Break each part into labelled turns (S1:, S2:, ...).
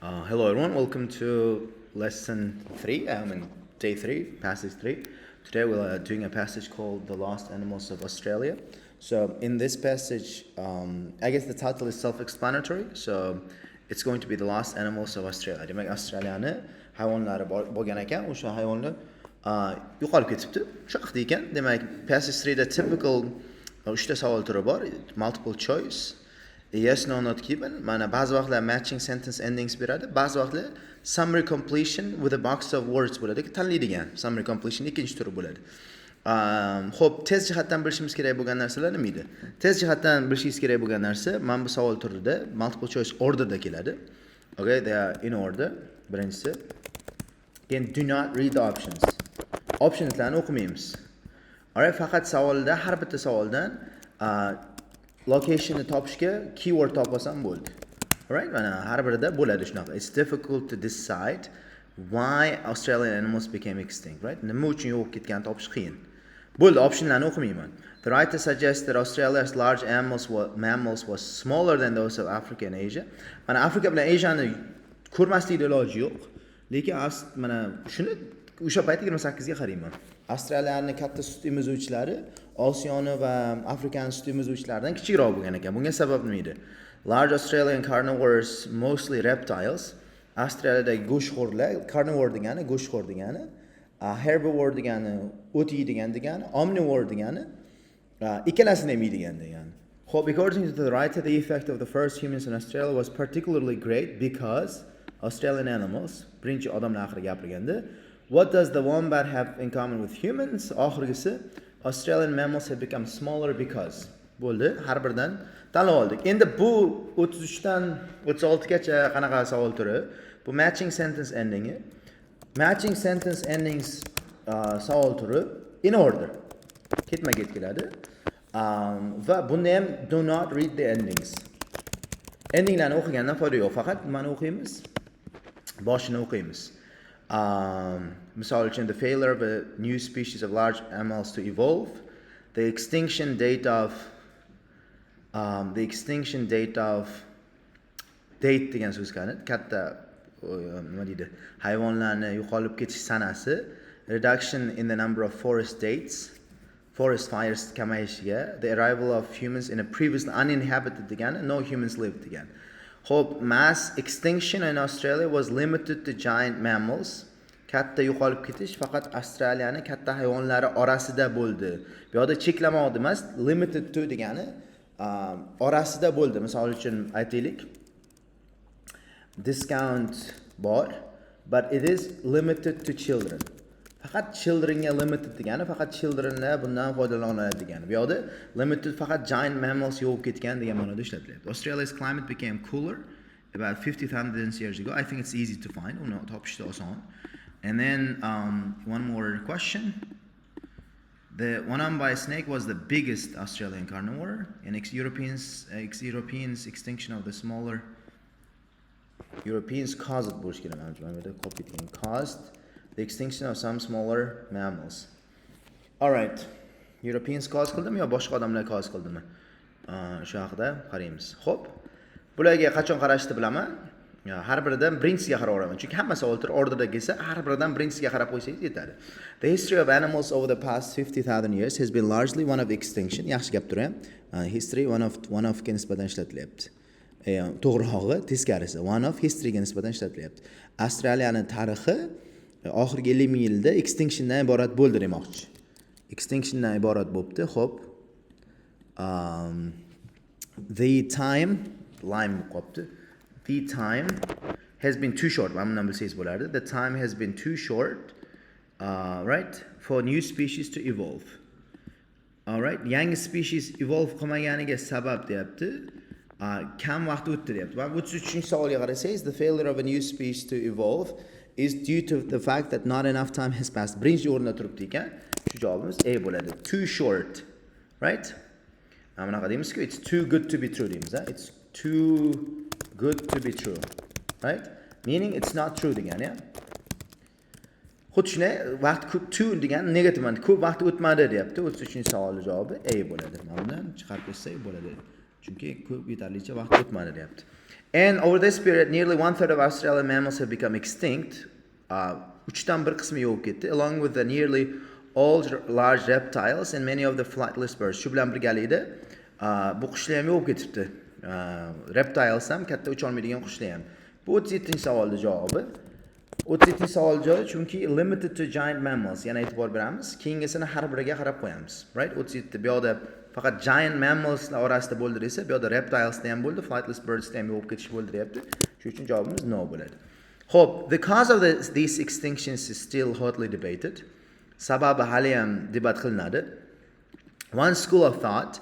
S1: Hello everyone, welcome to lesson 3, day 3, passage 3. Today we're doing a passage called The Lost Animals of Australia. So in this passage, I guess the title is self-explanatory, so it's going to be The Lost Animals of Australia. Demak Australiyani hayvonlari bo'lgan ekan, o'sha hayvonlar yo'qolib ketibdi. Shu haqda ekan. Demak passage 3 da typical 3 ta savol turi bor, multiple choice. Yes, no, not given. Mana ba'zi vaqtlar matching sentence endings beradi, ba'zi vaqtlar summary completion with a box of words bo'ladi. Tanlaydigan summary completion ikkinchi turi bo'ladi. Xo'p, tez jihatdan bilishimiz kerak bo'lgan narsalar nima edi? Tez jihatdan bilishingiz kerak bo'lgan narsa mana bu savol turida multiple choice orderda keladi. Okay, they are in order. Birinchisi. Then do not read the options. Optionslarni o'qimaymiz. Alright, faqat savolda har bitta savoldan location'ni topishga keyword topsam bo'ldi. Alright, mana har birida bo'ladi shunaqa. It's difficult to decide why Australian animals became extinct, right? Nima uchun yo'q ketganini topish qiyin. Bo'ldi, optionlarni o'qimayman. The writer suggests that Australia's large mammals was smaller than those of Africa and Asia. Mana Afrika bilan Asiani ko'rmaslikda iloji yo'q. Lekin mana shuni o'sha payt 28 ga qarayman. Avstraliyaning katta sut emizuvchilari Osiyoni va Afrikani sut emizuvchilaridan kichikroq bo'lgan ekan. Bunga sabab nima edi? Large Australian carnivores, mostly reptiles, Avstraliyadagi go'shtxo'rlar, carnivore degani go'shtxo'r degani, herbivore degani o't yeydigan degani, omnivore degani ikkalasini ham yeydigan degani. Hope, according to the writer, the effect of the first humans in Australia was particularly great because Australian animals, birinchi odamlar haqida gapirganda, what does the wombat have in common with humans? Oxirgisi, Australian mammals have become smaller because. Bo'ldi, har biridan tanlab oldik. Endi bu 33 dan 36 gacha qanaqa savol turi? Bu matching sentence endingi. Matching sentence endings savol turi in order. Ketma-ket keladi. Va bunda ham do not read the endings. Endinglarni o'qigandan foyda yo'q, faqat mana o'qiymiz. Boshini o'qiymiz. Misol uchun, the failure of a new species of large mammals to evolve, the extinction date degan so'z qani, katta nima deydi, hayvonlarni yo'qolib ketish sanasi, reduction in the number of forest fires kamayishiga, the arrival of humans in a previously uninhabited degani, no humans lived degan. Hope, mass extinction in Australia was limited to giant mammals. Katta yo'qolib ketish faqat Avstraliyani katta hayvonlari orasida bo'ldi. Bu yerda cheklamoqda emas, limited to degani orasida bo'ldi. Misol uchun aytaylik, discount bor, but it is limited to children. Faqat childrenga limited degani, faqat childrenlar bundan foydalana oladi degani. Bu yerda limited faqat giant mammals yo'q ketgan degan ma'noda ishlatilyapti. Australia's climate became cooler about 50,000 years ago. I think it's easy to find. Uni topishda oson. And then one more question. The one-armed snake was the biggest Australian carnivore, and Europeans extinction of the smaller Europeans caused the extinction of some smaller mammals. Alright. Europeans cause qildimi yo boshqa odamlar cause qildimi? Shu haqida qaraymiz. Xo'p. Bularga qachon qarashni bilaman. Har biridan birinchisiga qarab olaman. Chunki hamma savol tur orderda kelsa, har biridan birinchisiga qarab qo'ysangiz yetadi. The history of animals over the past 50,000 years has been largely one of extinction. Yaxshi gap tur ham. History one of ga nisbatan ishlatilyapti. To'g'rirog'i teskarisi. One of history ga nisbatan ishlatilyapti. Avstraliyaning tarixi oxirgi 50 ming yilda extinctiondan iborat bo'ldi demoqchi. Extinctiondan iborat bo'libdi. Xo'p. The time has been too short. Bundan bilsangiz bo'lardi. The time has been too short, right, for new species to evolve. All right, yangi species evolve qilmaganiga sabab deyapti. Kam vaqt o'tdi deyapti. Va 33-savolga qarasangiz, the failure of a new species to evolve is due to the fact that not enough time has passed. Birinchi o'rinda turibdi ekan. Shu javobimiz A bo'ladi. Too short, right? Bunaqa deymizku, it's too good to be true deymiz, It's too good to be true, right? Meaning it's not true degani, ya. Xuddi shunday vaqt ko'p too degani negativ, ko'p vaqt o'tmadi deyapti. 33-savolning javobi A bo'ladi. Mana bundan chiqarib ketsak bo'ladi. Chunki ko'p yetarlicha vaqt o'tmadi deyapti. And over this period, nearly 1/3 of Australian mammals have become extinct. Uchdan bir qismi yo'q ketdi, along with the nearly all large reptiles and many of the flightless birds. Shu bilan birgalikda bu qushlar ham yo'q ketibdi. Reptiles ham katta ucha olmaydigan qushlar ham. Bu 37-savolning javobi. 37-savol joyi chunki limited to giant mammals. Yana e'tibor beramiz. Keyingisini har biriga qarab qo'yamiz. Right? 37. Bu yoqda faqat giant mammals orasida bo'ldi desa, bu yoqda reptiles ham bo'ldi, flightless birds ham yo'q ketish bo'ldi deyapti. Shuning uchun javobimiz no bo'ladi. Xo'p, the cause of these extinctions is still hotly debated. Sababi hali ham debat qilinadi. One school of thought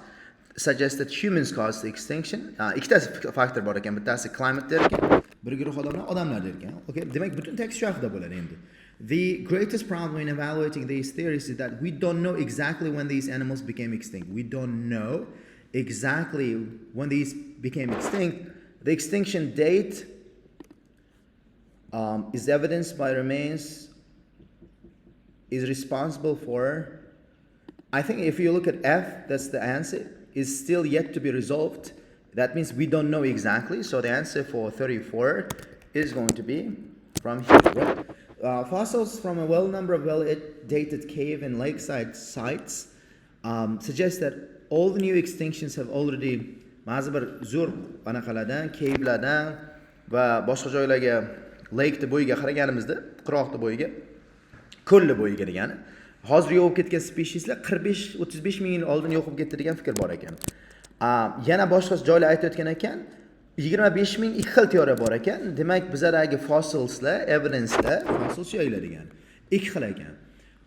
S1: suggests that humans caused the extinction. Ikkita faktor bor ekan. Bittasi climate der ekan, bir guruh odamlar der ekan. Okay, demak butun tekst shu haqida bo'ladi endi. The greatest problem in evaluating these theories is that we don't know exactly when these animals became extinct. We don't know exactly when these became extinct. The extinction date is evidenced by remains is responsible for, I think if you look at F, that's the answer, is still yet to be resolved. That means we don't know exactly. So the answer for 34 is going to be from here. Right? Fossils from a number of well-dated cave and lakeside sites suggest that all the new extinctions have already ba'zi bir zo'r anaqalardan, cavelardan va boshqa joylarga lake bo'yiga qaraganimizda, qirg'oqni bo'yiga, ko'lni bo'yiga degani, hozir yo'q ketgan spesieslar 45-35 ming yil oldin yo'q ketdi degan fikr bor ekan. Yana boshqa joylar aytayotgan ekan, 25 ming ikki xil teoriya bor ekan. Demak, bizlardagi fossilslar, evidencelar, fossil suyaklar degan. Ikki xil ekan.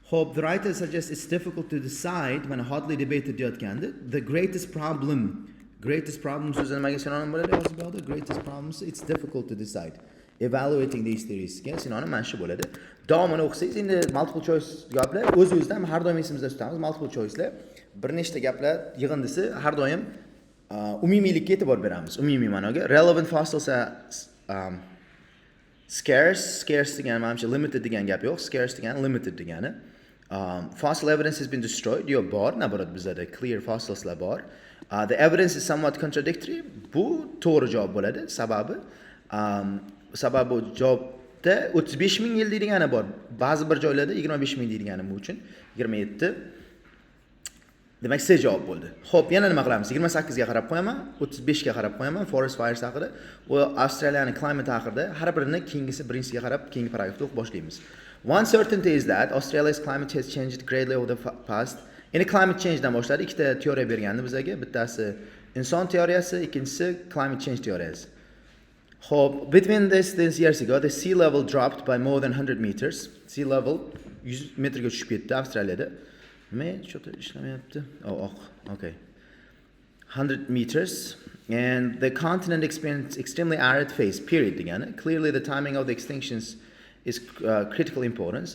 S1: Hope the writer suggests it's difficult to decide when hotly debated deyotganda, the greatest problem so'zi nimaga sinonim bo'ladi hozir bu yerda? Greatest problem, it's difficult to decide. Evaluating these theories ga sinonim mana shu bo'ladi. Davomini o'qisangiz, endi multiple choice gaplar o'z-o'zidan har doim esimizda tutamiz. Multiple choicelar bir nechta gaplar yig'indisi har doim umumiylikka e'tibor beramiz. Umumiy ma'noga relevant fossils are scarce degani menimcha limited degan gap yo'q. Scarce degani limited degani. Fossil evidence has been destroyed. Yo'q, bor, naborat bizda clear fossilslar bor. The evidence is somewhat contradictory. Bu to'g'ri javob bo'ladi. Sababi javobda 35 ming yil deyilgani bor. Ba'zi bir joylarda 25 ming deyilgani bu uchun 27. Demak, C javob bo'ldi. Xo'p, yana nima qilamiz? 28 ga qarab qo'yaman, 35 ga qarab qo'yaman, forest fires haqida va Australiyaning climate haqida har birini keyingisi birinchisiga qarab, keyingi paragrafda o'qib boshlaymiz. One certainty is that Australia's climate has changed greatly over the past. Endi climate change dan boshladi. Ikkita teoriya bergandi bizga. Bittasi inson teoriyasi, ikkinchisi climate change teoriyasi. Xo'p, between this years ago, the sea level dropped by more than 100 meters. Sea level 100 metrga tushib ketdi Avstraliyada. Oh, okay. 100 meters. And the continent experienced extremely arid phase, period degani. Clearly the timing of the extinctions is critical importance.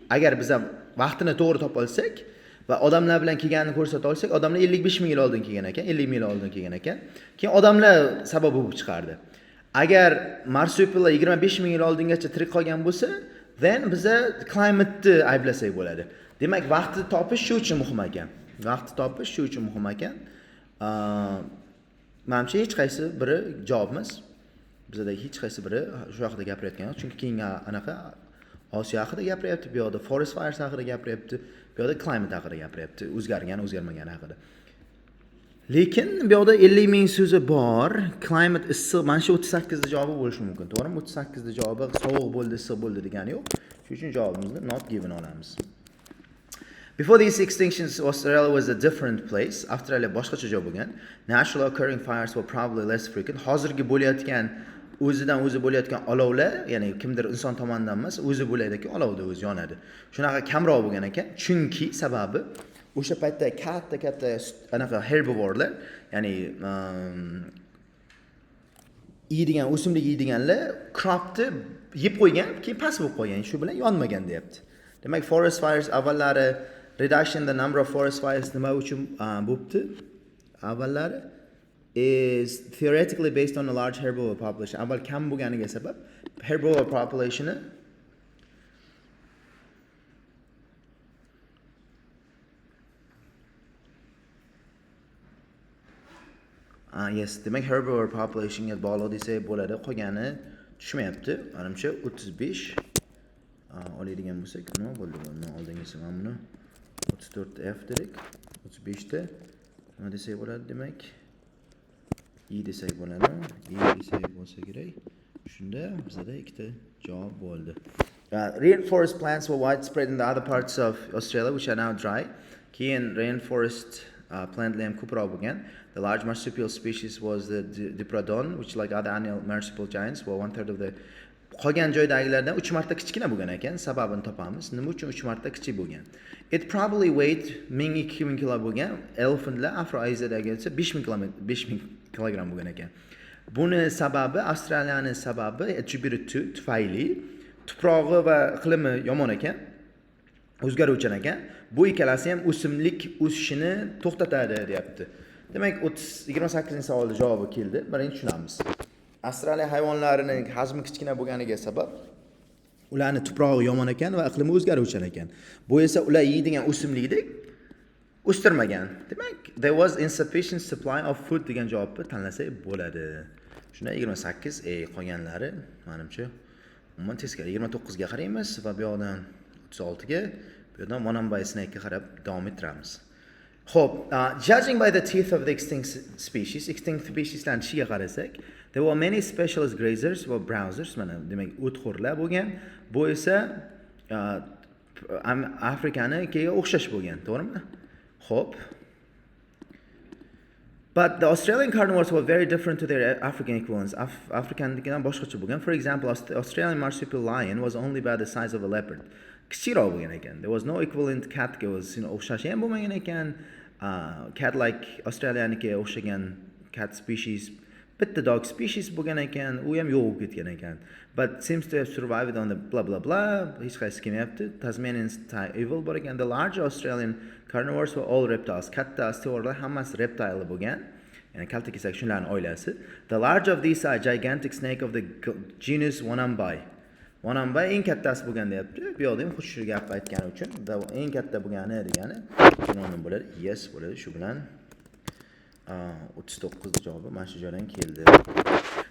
S1: Agar biz ham vaqtini to'g'ri topa olsak va odamlar bilan kelganini ko'rsata olsak, odamlar 55 ming yil oldin kelgan ekan, 50 ming yil oldin kelgan ekan. Keyin odamlar sabab bo'lib chiqardi. Agar marsupiallar 25 ming yil oldingacha tirik qolgan bo'lsa, then biza climate'ni ayblasak bo'ladi. Demak, vaqtni topish shu uchun muhim ekan. Menimcha hech qaysi biri javob emas. Bizda hech qaysi biri shu haqida gapirayotgan yo'q. Chunki keyingi anaqa Osiyo haqida gapiryapti, bu yoqda forest fires haqida gapiryapti, bu yoqda climate haqida gapiryapti, o'zgarmagani haqida. Lekin bu yoqda 50 ming so'zi bor. Climate issiq, mana shu 38 da javobi bo'lishi mumkin, to'g'rimi? 38 da javobi sovuq bo'ldi, issiq bo'ldi degani yo'q. Shuning uchun javobimizni not given olamiz. Before these extinctions, Australia was a different place. Australia boshqacha joy bo'lgan. Natural occurring fires were probably less frequent. Hozirgi bo'layotgan o'zidan o'zi bo'layotgan olovlar, ya'ni kimdir inson tomonidan emas, o'zi bo'layotgan olovda o'zi yonadi. Shunaqa kamroq bo'lgan ekan. Chunki sababi o'sha paytda katta anaqa herbivorelar, ya'ni yeydigan, o'simlik yeydiganlar cropni yeb qo'ygan, keyin past bo'lib qolgan. Shu bilan yonmagan deyapti. Demak, forest fires avvallari reduction the number of forest fires nima uchun bo'libdi? Avvallari is theoretically based on a large herbivore population. Avval kam bo'lganiga sabab herbivore populationi Yes, demak herbivore populationga bog'liq desak bo'ladi. Qolgani tushmayapti. Menimcha 35 oladigan bo'lsak, nima bo'ldi buni oldingisi mana buni 34F dedik. 35 ta nima desak bo'ladi demak? I desak bo'ladi. I desak bo'lsa kerak. Shunda bizda ikkita javob bo'ldi. Rainforest plants were widespread in the other parts of Australia which are now dry. Keyin rainforest plantlar ham ko'proq bo'lgan. The large marsupial species was the Diprotodon, which like other annual marsupial giants were 1/3 of the qolgan joydagilardan 3 marta kichkina bo'lgan ekan. Sababini topamiz. Nima uchun 3 marta kichik bo'lgan? It probably weighed 1000-2000 kg bo'lgan. Elephantlar Afro-Aziyadagi esa 5000 kg bo'lgan ekan. Buni sababi Avstraliyaning sababi attribute tufayli tuprog'i va iqlimi yomon ekan. O'zgaruvchan ekan. Bu ikkalasi ham o'simlik o'sishini to'xtatadi, deyapti. Demak, 28-savolning javobi keldi. Birinchi tushunamiz. Avstraliya hayvonlarining hajmi kichkina bo'lganiga sabab ularning tuprog'i yomon ekan va iqlimi o'zgaruvchan ekan. Bu esa ular yeydigan o'simlikni o'stirmagan. Demak, there was insufficient supply of food degan javobni tanlasak bo'ladi. Shunda 28 qolganlari menimcha umuman teskari 29 ga qaraymiz va bu yoqdan 36 ga, bu yoqdan Monambay snake'ga qarab davom ettiramiz. Xo'p, judging by the teeth of the extinct specieslarning tishiga qarasak, there were many specialist grazers or browsers, mana demak o'txo'rlar bo'lgan. Bu esa Afrikaniga o'xshash bo'lgan, to'g'rimi? Xo'p. But the Australian carnivores were very different to their African equivalents. Africannikidan boshqacha bo'lgan. For example, Australian marsupial lion was only about the size of a leopard. Kichikroq bo'lgan ekan. There was no equivalent catga was, o'xshash ham bo'lmagan ekan. Cat like Australianikiga o'xshagan cat species, bitta dog species bo'lgan ekan, u ham yo'q bo'lib ketgan ekan. But seems to have survived on the blah blah blah. Hech qaysi kelmayapti. Tasmanian evil bor ekan. The larger Australian carnivores were all reptiles. Katta asteroidlar hammasi reptile bo'lgan. Ya'ni kalta kelsak shularning oilasi. The large of these are gigantic snake of the genus Monambay. Monambay eng kattasi bo'lgan deyapti. Bu yerda ham xuddi shu gap aytgani uchun eng katta bo'lgani degani shundan bo'ladi. Yes bo'ladi. Shu bilan 39 javobi mana shu joydan keldi.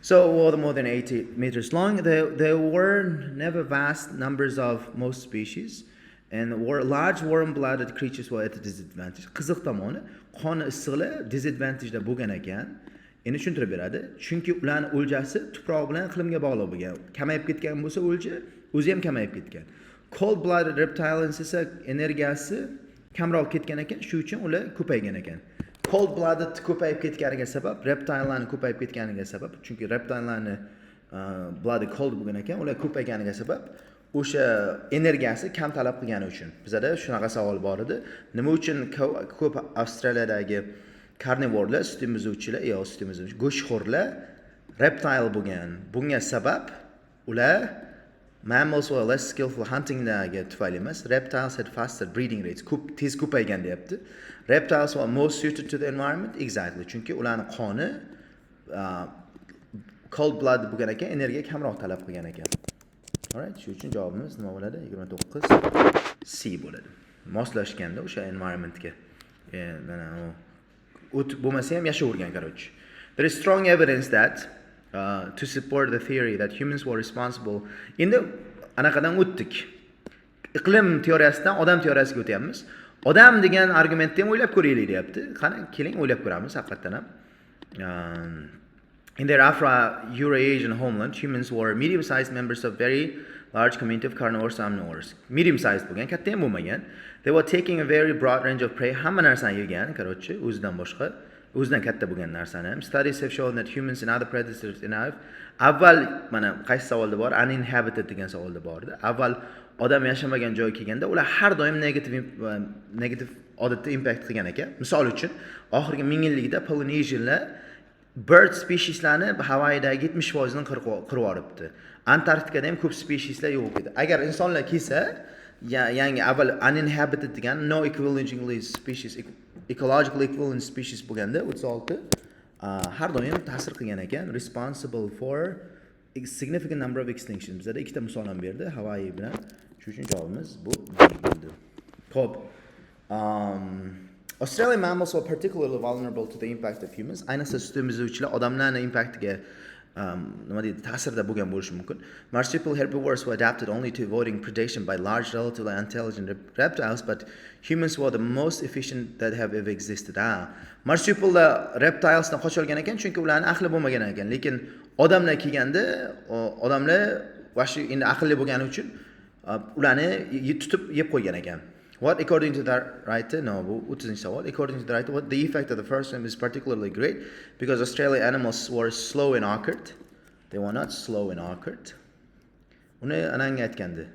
S1: So, were more than 80 meters long. There were never vast numbers of most species, and large warm-blooded creatures were at a disadvantage. Qiziq tomoni, qoni issiqlar disadvantage'da bo'lgan ekan. Endi tushuntirib beradi. Chunki ularning o'ljasi tuproq bilan iqlimga bog'liq bo'lgan. Kamayib ketgan bo'lsa o'lja, o'zi ham kamayib ketgan. Cold-blooded reptilians esa energiyasi kamroq ketgan ekan, shu uchun ular ko'paygan ekan. Cold-blooded ko'payib ketganiga sabab, reptilelarning ko'payib ketganiga sabab, chunki reptilelarning bloody cold bo'lgan ekan, ular ko'payganiga sabab o'sha energiyasi kam talab qilgani uchun. Bizda shunaqa savol bor edi. Nima uchun ko'p Avstraliyadagi karnivorlar, sut emizuvchilar, go'shtxo'rlar reptile bo'lgan. Bunga sabab ular mammals were less skillful huntinglarga tufayli emas, reptiles had faster breeding rates. Tez ko'paygan deyapti. Reptiles were more suited to the environment, exactly. Chunki ularning qoni cold blood bo'lgan ekan, energiya kamroq talab qilgan ekan. Alright, shu uchun javobimiz nima bo'ladi? 29 C bo'ladi. Moslashganda o'sha environmentga. Mana o't bo'lmasa ham yashavergan, короче. There is strong evidence that to support the theory that humans were responsible. Endi anaqadan o'tdik. Iqlim teoriyasidan odam teoriyasiga o'tyapmiz. Odam degan argumentni ham o'ylab ko'raylik deyapti. Qani, keling o'ylab ko'ramiz haqiqatan ham. In their Afro-Eurasian homeland, humans were medium-sized members of very large community of carnivores and omnivores. Medium-sized bo'lgan, katta ham bo'lmagan. They were taking a very broad range of prey. Hamma narsani yegan, короче, o'zidan boshqa, o'zidan katta bo'lgan narsani ham. Studies have shown that humans and other predators in Earth. Avval mana qaysi savolda bor? Uninhabited degan savolda bor edi. Avval odam yashamagan joyga kelganda ular har doim negativ odatda impact qilgan ekan. Misol uchun, oxirgi 1000 yillikda Polynesianlar bird specieslarni Havaydagi 70% ni qirib yuboribdi. Antarktikada ham ko'p specieslar yo'q edi. Agar insonlar kelsa, yangi avval uninhabited degan no equivalently species, ecological equivalent species bo'lganda 36 har doim ta'sir qilgan ekan, responsible for a significant number of extinctions. Bizda ikkita misol ham berdi, Hawaii bilan. Shu uchun javobimiz bu bo'ldi. Xo'p. Australian mammals were particularly vulnerable to the impact of humans. Ayniqsa sut emizuvchilar odamlarning impactiga nima deydi, ta'sirda bo'lgan bo'lishi mumkin. Marsupial herbivores were adapted only to avoiding predation by large, relatively intelligent reptiles, but humans were the most efficient that have ever existed. Marsupiallar reptilesdan qocholgan ekan, chunki ularning aqli bo'lmagan ekan. Lekin odamlar kelganda, odamlar vashi endi aqlli bo'lgani uchun ularni tutib yeb qo'ygan ekan. What, according to the writer, no, bu 30-savol. According to the writer, what the effect of the first one is particularly great because Australian animals were slow and awkward. They were not slow and awkward. Uni ananga aytgandi.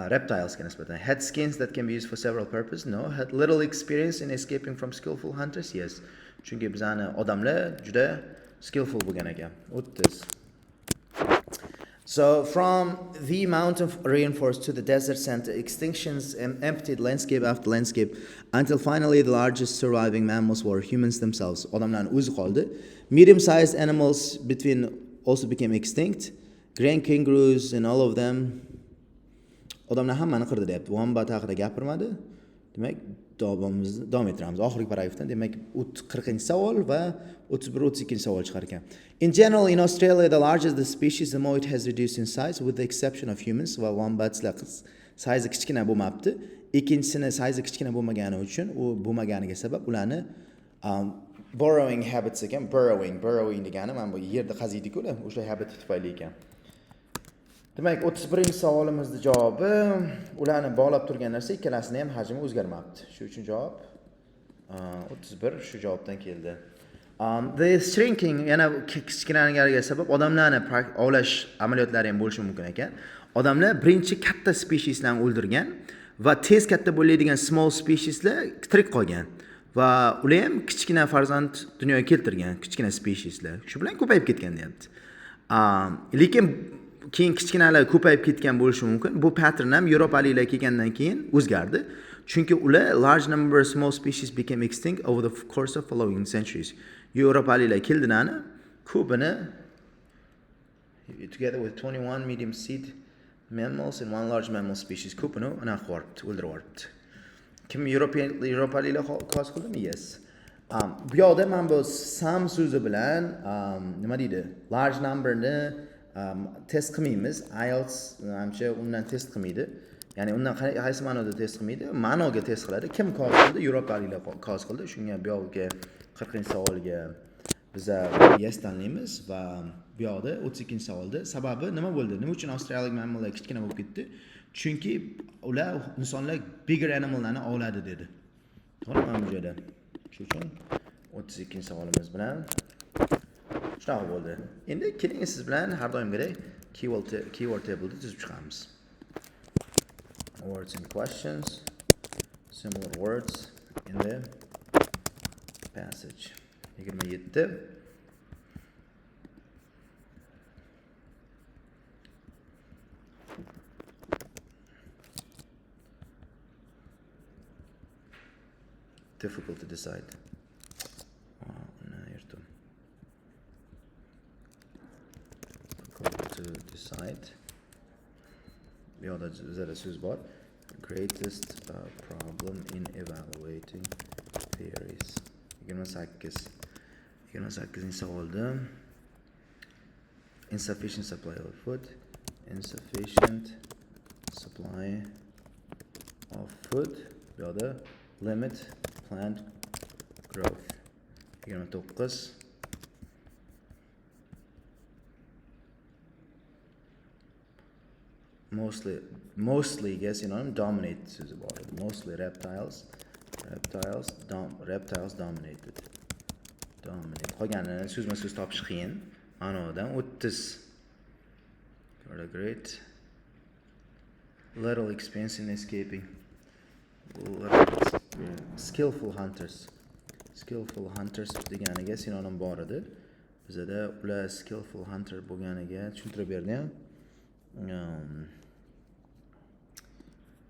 S1: Reptiles ga nisbatan. Had skins that can be used for several purposes? No. Had little experience in escaping from skillful hunters? Yes. Chunki bizani odamlar juda skillful bo'lgan ekan. 30. So from the mountain rainforest to the desert center, extinctions emptied landscape after landscape until finally the largest surviving mammals were humans themselves. Odamlarning o'zi qoldi. Medium-sized animals between also became extinct. Grand kangaroos and all of them. Odamlar hammani qirdi deyapti. Wombat haqida gapirmadi. Demak, davom ettiramiz. Oxirgi paragrafdan, demak, 40-savol va 31-32-savol chiqar ekan. In general, in Australia, the larger the species, the more it has reduced in size, with the exception of humans va wombatslar size kichkina bo'lmabdi. Ikkinchisini size kichkina bo'lmagani uchun, u bo'lmaganiga sabab ularni burrowing habits ekan. Burrowing degani mana bu yerda qaziydi-ku, o'sha habit tufayli ekan. Demak, 31-savolimizning javobi ularni bog'lab turgan narsa ikkalasini ham hajmi o'zgarmabdi. Shu uchun javob 31 shu javobdan keldi. The shrinking yana kichkinaganiga sabab odamlarni ovlash amaliyotlari ham bo'lishi mumkin ekan. Odamlar birinchi katta specieslarni o'ldirgan va tez katta bo'ladigan small specieslar tirik qolgan va ular ham kichkina farzand dunyoga keltirgan, kichkina specieslar. Shu bilan ko'payib ketgan deyapti. Lekin keyin kichkinalar ko'payib ketgan bo'lishi mumkin. Bu pattern ham Yevropaliklar kelgandan keyin o'zgardi. Chunki ular large number of small species became extinct over the course of following centuries. Yevropaliklar keldilarni ko'pini together with 21 medium seed mammals and one large mammal species ko'pini o'ldirib yuboribdi. Kim Yevropaliklar qos qildimi? Yes. Bu yoqda men bu some so'zi bilan nima deydi? Large numberni test qilmaymiz. IELTS hamcha undan test qilmaydi. Ya'ni undan qaysi ma'noda test qilmaydi? Ma'noga test qiladi. Kim qos qildi? Yevropaliklar qos qildi. Shunga bu yoqga 40-savolga biz yes tanlaymiz va bu yoqda 32-savolda sababi nima bo'ldi? Nima uchun avstraliyalik mammallar kichkina bo'lib ketdi? Chunki ular insonlar bigger animallarni ovladi dedi. To'g'ri, mana bu joyda. Shuning uchun 32-savolimiz bilan shunaqa bo'ldi. Endi keling siz bilan har doimgidek keyword table'ni tuzib chiqamiz. Words and questions, similar words in the passage. 27. Difficult to decide. Difficult to decide. Bu yoqda bizada so'z bor. Greatest problem in evaluating theories. 28-savolda insufficient supply of food. Insufficient supply of food. Bu yoqda limit plant growth. 29. Mostly guess dominate so'zi bor. Mostly reptiles dominated. Qolganini so'zma-so'z topish qiyin. Ma'nodan 30. Got a great little experience in escaping. Skillful hunters deganiga sinonim bor edi. Bizda ular skillful hunter bo'lganiga tushuntirib berdi ham.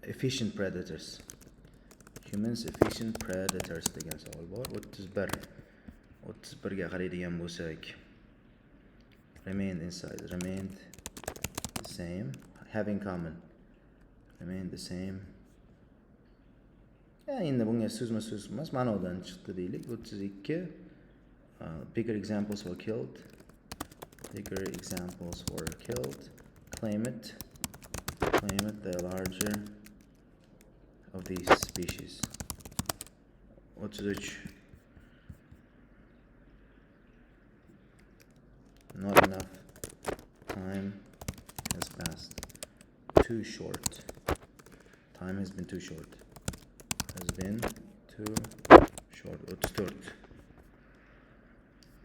S1: Efficient predators. Humans efficient predators degan savol bor. 31 ga qaraydigan bo'lsak, remained the same, having common, remained the same, Endi bunga so'zma-so'z emas, ma'nodan chiqdi deylik. 32. Bigger examples were killed. Bigger examples were killed. Claim it. Claim it, the larger of these species. 33. Not enough time has passed. Too short. Time has been too short. Has been too short. 34.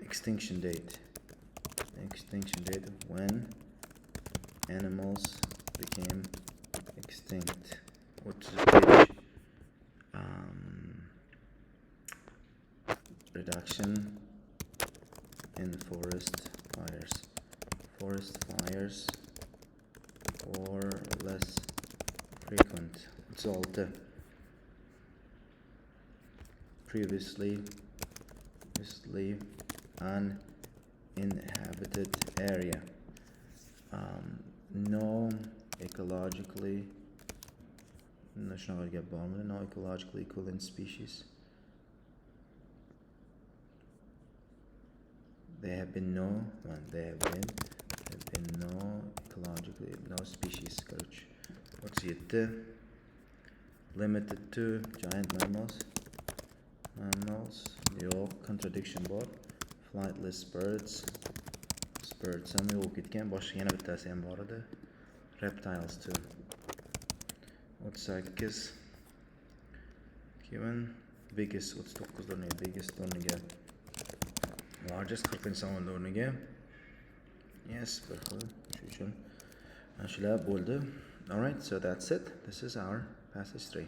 S1: Extinction date. Extinction date of when animals became extinct. What's the page? Reduction in forest fires. Forest fires or less frequent. It's all the previously uninhabited area. No ecologically no ecologically equivalent species. There have been no ecologically no species. What's it? Limited to giant mammals. Your contradiction bor. Flightless birds. Birds ham yo'q ketgan, boshqa yana bittasi ham bor edi. Reptiles too. 38. Given biggest 39 o'rniga biggest o'rniga largest 40 o'rniga yes bir xil shu uchun shular bo'ldi. All right, so that's it. This is our passage 3.